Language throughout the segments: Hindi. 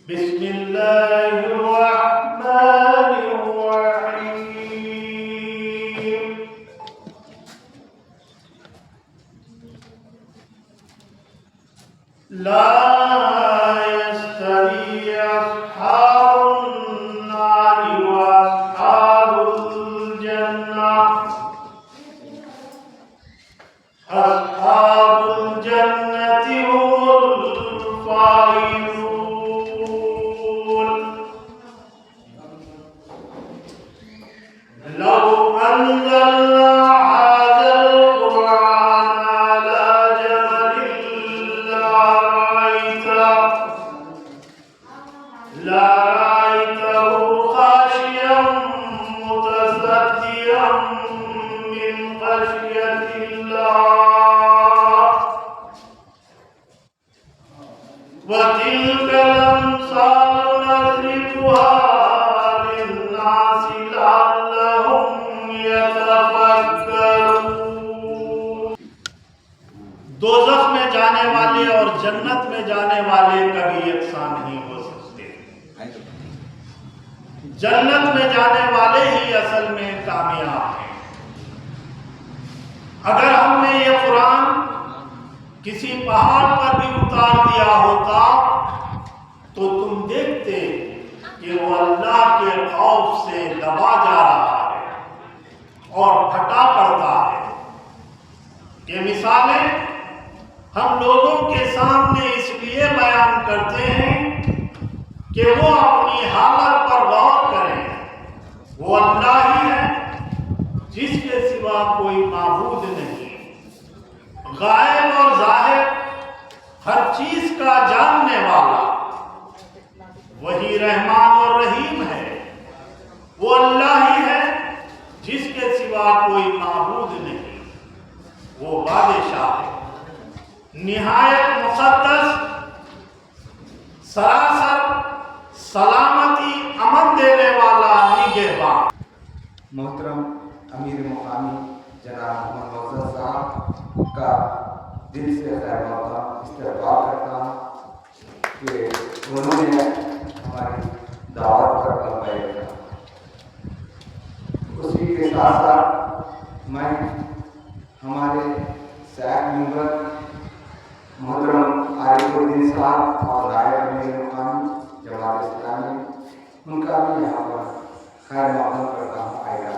बिस्मिल्लाहिर्रहमानिर्रहीम। ला यस्तवी अस्हाबुन नारि व अस्हाबुल जन्नह। अस्हाबुल जन्नति हुमुल फाइजून। लौ अंज़लना हाज़ल कुरआन अला जबलिन लरअयतहु खाशिय्यन मुतसद्दिअन मिन खश्यतिल्लाह। व तिल्कल अम्सालु नज़रिबुहा लिन्नासि लअल्लहुम यतफक्करून। दोज़ख में जाने वाले और जन्नत में जाने वाले कभी यकसां नहीं हो सकते। जन्नत में जाने वाले ही असल में कामयाब हैं। अगर हमने ये कुरान किसी पहाड़ पर भी उतार दिया होता तो तुम देखते कि वो अल्लाह के खौफ से दबा जा रहा है और फटा पड़ता है। ये मिसालें हम लोगों के सामने इसलिए बयान करते हैं कि वो अपनी हालत पर गौर करें। वो अल्लाह ही है जिसके सिवा कोई माबूद नहीं, गायब और जाहिर हर चीज का जानने वाला। वही रहमान और रहीम है। वो अल्लाह ही है जिसके सिवा कोई माबूद नहीं। वो बादशाह है, निहायत मुक़द्दस, सरासर सलामती अमन देने वाला निगहबान। मोहतरम अमीर मुकामी जनाब मोहम्मद मौज़ूद साहब का दिल से खैर मक़दम इस्तक़बाल करता हूँ कि उन्होंने हमारी दावत पर लब्बैक कहा। उसी के साथ साथ मैं हमारे सैयद मेंबर मोहतरम आरिफुद्दीन साहब और नायब अमीर मुकामी जमात इस्लामी उनका भी यहाँ पर खैर मक़दम करता हूँ आएगा।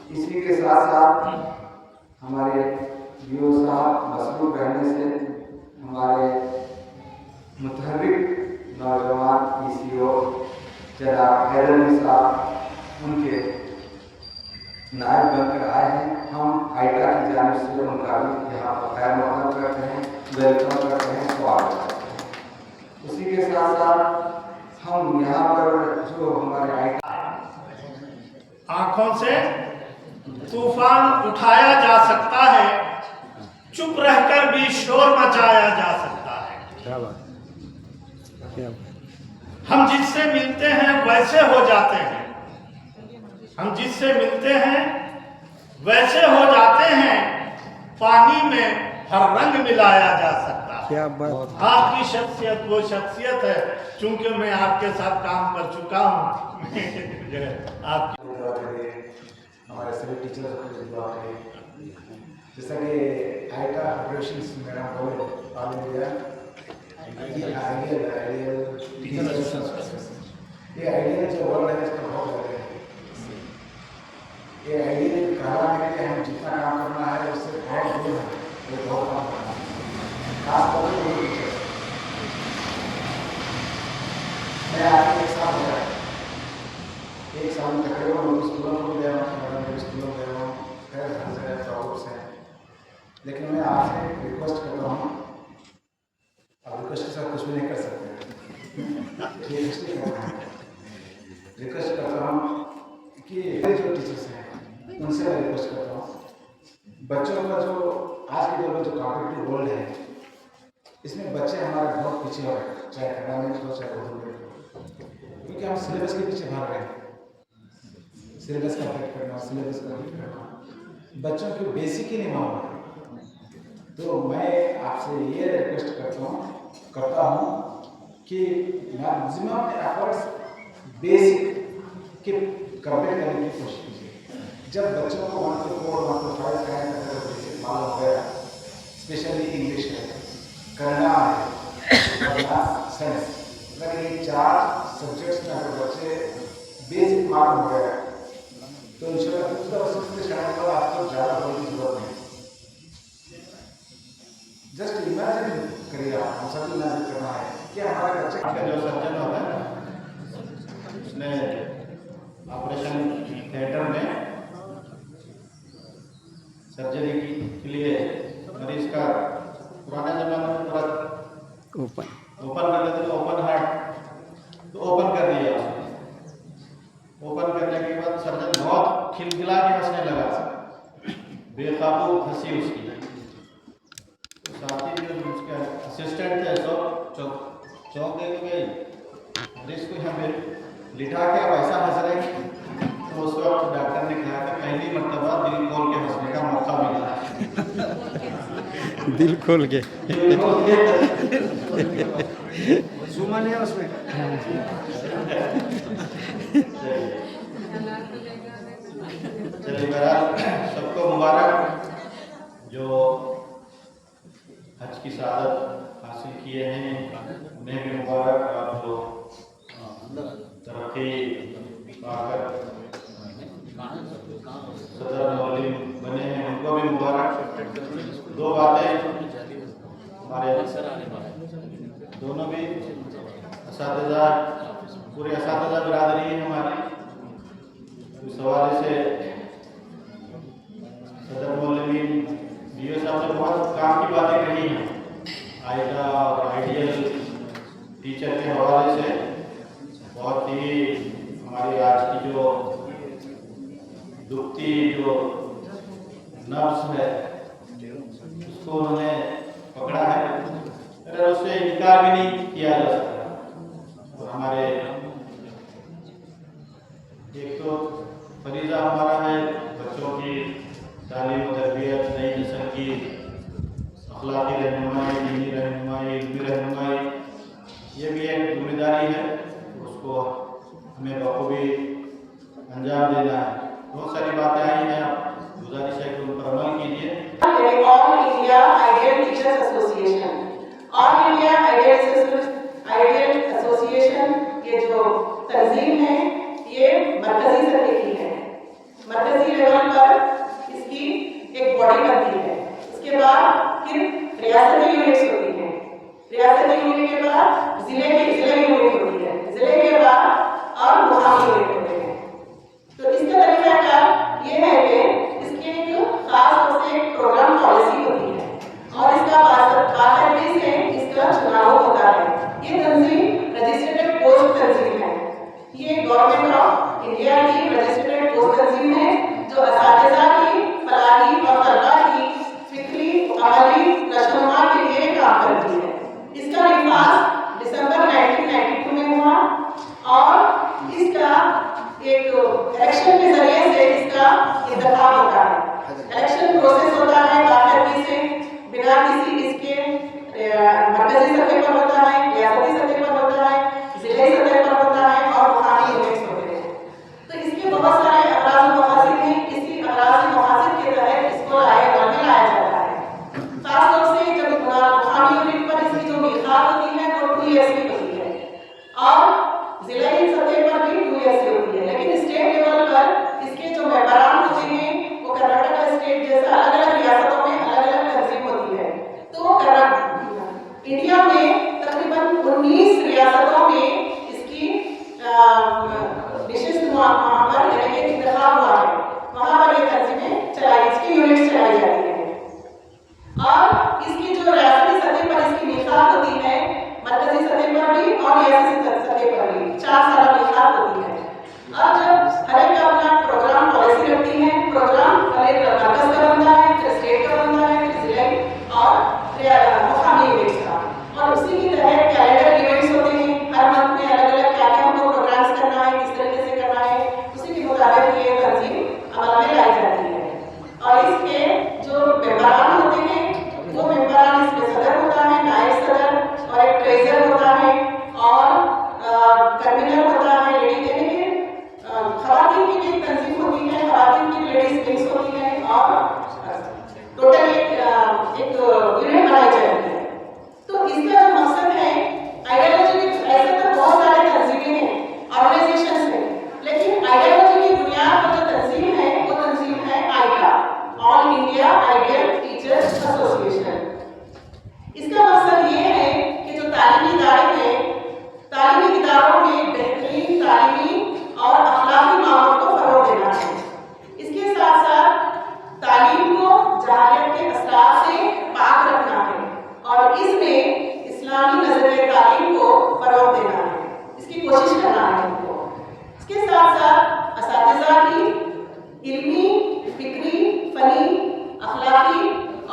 इसी के साथ साथ हमारे वीओ साहब मसरूफ रहने से हमारे मुतहर्रिक नौजवान ईसीओ जनाब हैदर अली साहब उनके नायब बनकर आए हैं। हम आइटा की जानिब से उनका भी यहाँ पर खैर मक़दम करते हैं, वेलकम करते हैं, स्वागत करते हैं। उसी के साथ साथ हम यहाँ पर जो हमारे आइटा आंखों से तूफान उठाया जा सकता है, चुप रहकर भी शोर मचाया जा सकता है। हम जिससे मिलते हैं वैसे हो जाते हैं। हम जिससे मिलते हैं वैसे हो जाते हैं। पानी में हर रंग मिलाया जा सकता है। आपकी शख्सियत वो शख्सियत है। चूंकि मैं आपके साथ काम कर चुका हूँ आपकी हमारे सभी टीचर्स को दुआ करें। जैसा कि आइटा ऑपरेशंस मैडम बोले ऑल इंडिया आइडियल ये आइडियल जो वर्ड है इसका बहुत ज़्यादा है। ये आइडियल कहना है कि हम जितना काम करना है उससे बहुत दूर है, वो बहुत काम करना है, खास तौर पर टीचर्स। मैं आपके एक साथ हो रहा है, एक साल में तकरीबन स्कूलों को गया हूँ, स्कूलों गया हूँ, खैर हर जगह प्रॉब्लम्स हैं। लेकिन मैं आपसे रिक्वेस्ट करता हूँ, अब रिक्वेस्ट के साथ कुछ भी नहीं कर सकते, रिक्वेस्ट करता हूँ कि जो टीचर्स हैं उनसे मैं रिक्वेस्ट करता हूँ, बच्चों का जो आज के दौर में जो कॉम्पिटिटिव वर्ल्ड है इसमें बच्चे हमारे बहुत पीछे हो रहे हैं, चाहे एकेडमिक्स हो चाहे उर्दू में, क्योंकि हम सिलेबस के पीछे भाग रहे हैं। सिलेबस कंप्लीट करना, सिलेबस कंप्लीट करना, बच्चों की बेसिक ही नहीं मालूम। तो मैं आपसे ये रिक्वेस्ट करता हूँ कि मैक्सिमम एफर्ट्स बेसिक के कंपेयर करने की कोशिश कीजिए। जब बच्चों को 1 to 4 1 to 5 करने का बेसिक मालूम हो गया, स्पेशली इंग्लिश है, कन्नड़ा है और साइंस, अगर ये 4 सब्जेक्ट्स में अगर बच्चे बेसिक मालूम हो गया तो इंशाल्लाह दूसरा वर्ष से शायद पर आपको ज़्यादा पढ़ने की जरूरत नहीं। जस्ट इमेजिन करिए, आप हम सभी इमेजिन करना है कि हमारे बच्चे का जो सर्जन होता है उसने ऑपरेशन थिएटर में सर्जरी के लिए मरीज का पुराने जमाने में पूरा ओपन कर देते थे, ओपन हार्ट, तो ओपन कर दिया उसने। ओपन करने के बाद सर्जन बहुत खिलखिला के हंसने लगा, बेकाबू हंसी उसकी। तो साथ ही जो उसके असिस्टेंट थे सब चौंक गए, मरीज को यहाँ पे लिटा के आप ऐसा हंस रहे हैं। तो उस वक्त डॉक्टर ने कहा कि पहली मर्तबा दिल खोल के हंसने का मौका मिला है। दिल खोल के जुमा नहीं है उसमें। चलिए बहरहाल सबको मुबारक जो हज की सआदत हासिल किए हैं, उन्हें भी मुबारक। और जो तरक्की पाकर सदर मौलवी बने हैं उनको भी मुबारक। दो बातें, हमारे दोनों भी असातिज़ा, पूरे असातिज़ा बिरादरी है हमारी। इस हवाले से सदर मौलवी बीओ साहब ने बहुत काम की बातें कही हैं, आइडा और आइडियल टीचर के हवाले से। बहुत ही हमारी आज की जो दुखती जो नब्ज है उसको उन्होंने पकड़ा है, अगर उससे इनकार भी नहीं किया जा सकता। और हमारे एक तो फरीज़ा हमारा है बच्चों की तालीम और तरबियत, नई नस्ल की अखलाकी रहनुमाई, दीनी रहनुमाई, इल्मी रहनुमाई, ये भी एक जिम्मेदारी है, उसको हमें बखूबी अंजाम देना है। बहुत सारी बातें आई हैं, आप गुजारिश है कि उन पर अमल कीजिए। All India ideal teachers association, all India ideal association ये जो तंजीम है ये मरकजी सतह की है। मरकजी लेवल पर इसकी एक बॉडी बनती है, उसके बाद फिर रियासती यूनिट्स होती हैं, रियासती यूनिट के बाद जिले यूनिट होती है, जिले के बाद और मुकामी यूनिट होते हैं। तो इसका तरीका ये है कि इसके एक खास तौर से एक प्रोग्राम पॉलिसी होती है और इसका बाकायदगी से इसका चुनाव होता है। ये तंजीम रजिस्टर्ड पोस्ट तंजीम है, ये गवर्नमेंट ऑफ इंडिया की रजिस्टर्ड पोस्ट तंजीम है जो असातिज़ा की फलाही और तलबा की फिक्री अमली नशोनुमा के लिए काम करती है। इसका निफाज दिसंबर 1992 में हुआ और इसका एक इलेक्शन के जरिए से इसका इंतखाब होता है। इलेक्शन प्रोसेस होता है बाकायदगी से, बिना किसी इसके मरकजी सतह पर होता है, रियासती सतह पर होता है, जिले सतह पर होता है और मुकामी यूनिट्स होते हैं। तो इसके बहुत सारे अमराज मकासद हैं, इसी अमराज मकासद के तहत इसको लाया जाता है। खासतौर से जब मुकामी यूनिट पर इसकी जो मिक़दार होती है वो 2 ईयर्स की होती है और जिले सतह पर भी 2 ईयर्स की होती है। लेकिन स्टेट लेवल पर इसके जो मेंबरान होते हैं वो कर्नाटक स्टेट जैसा अलग-अलग रियासतों में अलग-अलग तंजीम होती है। तो इंडिया में तकरीबन 19 रियासतों में इसकी विशिष्ट वहाँ पर यानी इंतखाब हुआ है, वहाँ पर ये तंजीमें चलाई, इसकी यूनिट्स चलाई जाती है। और इसकी जो रियासती सतह पर इसकी मिक़दार होती है, मरकजी सतह पर भी और रियासती सतह पर भी 4 साल मिक़दार होती है। और जब हर एक अपना प्रोग्राम पॉलिसी रखती है, प्रोग्राम पहले मरकज का बनता है, फिर स्टेट का बनता है, फिर जिले और मुकामी यूनिट्स का, और उसी की तहत कैलेंडर इवेंट्स होते हैं। हर मंथ में अलग-अलग क्या-क्या हमको प्रोग्राम्स करना है, किस तरीके से करना है, उसी के मुताबिक ये तंजीम अमल में लाई जाती है। और इसके जो मेंबरान होते हैं वो मेंबरान इसमें सदर होता है, नायब सदर और एक ट्रेजर होता है और कन्वीनर होता है लेडी यानी कि खवातीन की भी एक तंजीम होती है, खवातीन की लेडीज विंग्स होती है और टोटल एक यूनिट बनाई जाती है। तो इसका जो मकसद है आइडियोलॉजी की, ऐसे तो बहुत सारे तंजीमें हैं ऑर्गेनाइजेशंस में, लेकिन आइडियोलॉजी की बुनियाद पर जो तंजीम है वो तंजीम है आइका, all India ideal teachers association. इसका मकसद ये है कि जो तालीमी इदारे हैं, तालीमी इदारों में बेहतरीन तालीमी और अखलाकी माहौल को फरोग देना है। इसके साथ साथ तालीम को जहालियत के असरार से पाक रखना है और इसमें इस्लामी नजरिए तालीम को फरोग देना है, इसकी कोशिश करना है हमको। इसके साथ साथ असातिज़ा की इल्मी, फिक्री, फनी, अखलाकी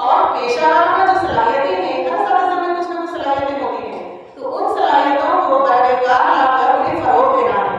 और पेशावराना जो सलाहियतें हैं, हर असातिज़ा में कुछ ना कुछ सलाहियतें होती हैं, तो उन सलाहियतों को बरकरार लाकर उन्हें फरोग देना है।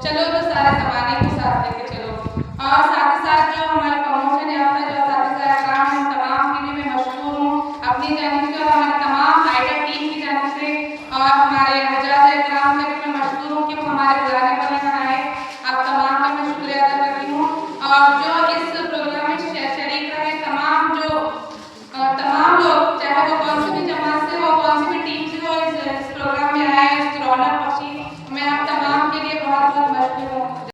चलो तो सारे जमाने के साथ लेके चलो और साथ ही साथ जो